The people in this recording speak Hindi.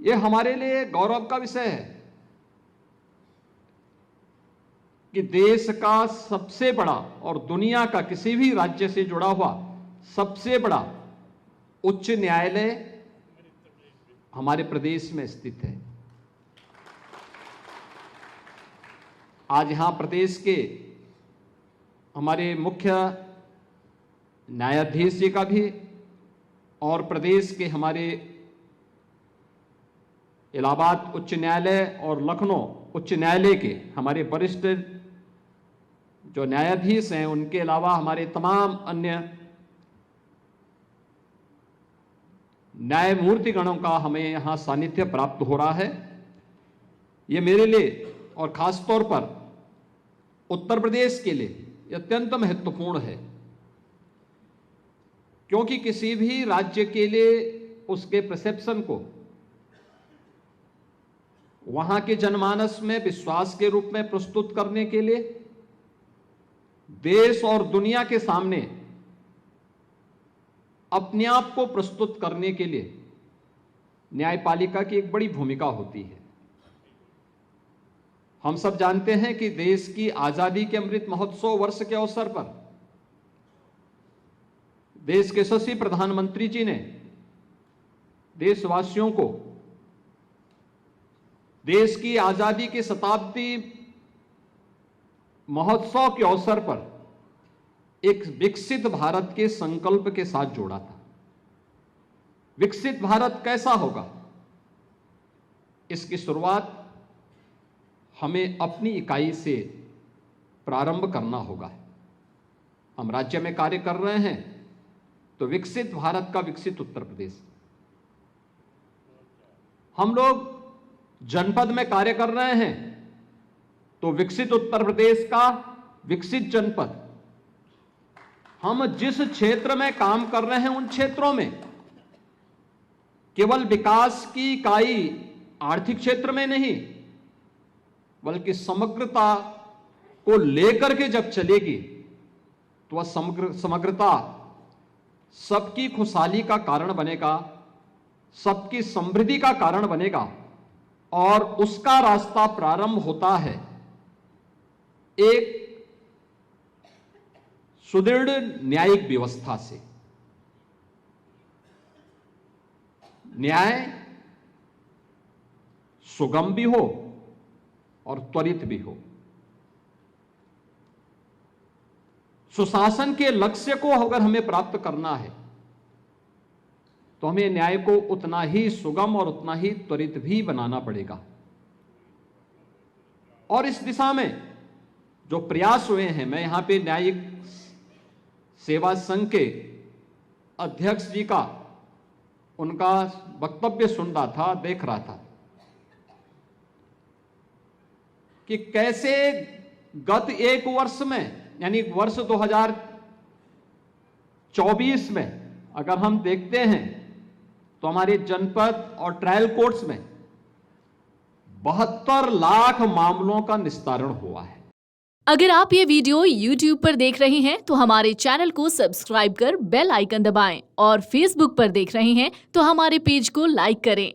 ये हमारे लिए गौरव का विषय है कि देश का सबसे बड़ा और दुनिया का किसी भी राज्य से जुड़ा हुआ सबसे बड़ा उच्च न्यायालय हमारे प्रदेश में स्थित है। आज यहां प्रदेश के हमारे मुख्य न्यायाधीश जी का भी और प्रदेश के हमारे इलाहाबाद उच्च न्यायालय और लखनऊ उच्च न्यायालय के हमारे वरिष्ठ जो न्यायाधीश हैं, उनके अलावा हमारे तमाम अन्य न्यायमूर्तिगणों का हमें यहां सानिध्य प्राप्त हो रहा है। ये मेरे लिए और खास तौर पर उत्तर प्रदेश के लिए अत्यंत महत्वपूर्ण है, क्योंकि किसी भी राज्य के लिए उसके परसेप्शन को वहां के जनमानस में विश्वास के रूप में प्रस्तुत करने के लिए देश और दुनिया के सामने अपने आप को प्रस्तुत करने के लिए न्यायपालिका की एक बड़ी भूमिका होती है। हम सब जानते हैं कि देश की आजादी के अमृत महोत्सव वर्ष के अवसर पर देश के यशस्वी प्रधानमंत्री जी ने देशवासियों को देश की आजादी के शताब्दी महोत्सव के अवसर पर एक विकसित भारत के संकल्प के साथ जोड़ा था। विकसित भारत कैसा होगा, इसकी शुरुआत हमें अपनी इकाई से प्रारंभ करना होगा। हम राज्य में कार्य कर रहे हैं तो विकसित भारत का विकसित उत्तर प्रदेश, हम लोग जनपद में कार्य कर रहे हैं तो विकसित उत्तर प्रदेश का विकसित जनपद, हम जिस क्षेत्र में काम कर रहे हैं उन क्षेत्रों में केवल विकास की इकाई आर्थिक क्षेत्र में नहीं, बल्कि समग्रता को लेकर के जब चलेगी तो वह समग्रता सबकी खुशहाली का कारण बनेगा, सबकी समृद्धि का कारण बनेगा। और उसका रास्ता प्रारंभ होता है एक सुदृढ़ न्यायिक व्यवस्था से। न्याय सुगम भी हो और त्वरित भी हो। सुशासन के लक्ष्य को अगर हमें प्राप्त करना है तो हमें न्याय को उतना ही सुगम और उतना ही त्वरित भी बनाना पड़ेगा। और इस दिशा में जो प्रयास हुए हैं, मैं यहां पे न्यायिक सेवा संघ के अध्यक्ष जी का उनका वक्तव्य सुन रहा था, देख रहा था कि कैसे गत एक वर्ष में, यानी वर्ष 2024 में अगर हम देखते हैं तो हमारे जनपद और ट्रायल कोर्ट्स में 72 लाख मामलों का निस्तारण हुआ है। अगर आप ये वीडियो YouTube पर देख रहे हैं तो हमारे चैनल को सब्सक्राइब कर बेल आइकन दबाएं और Facebook पर देख रहे हैं तो हमारे पेज को लाइक करें।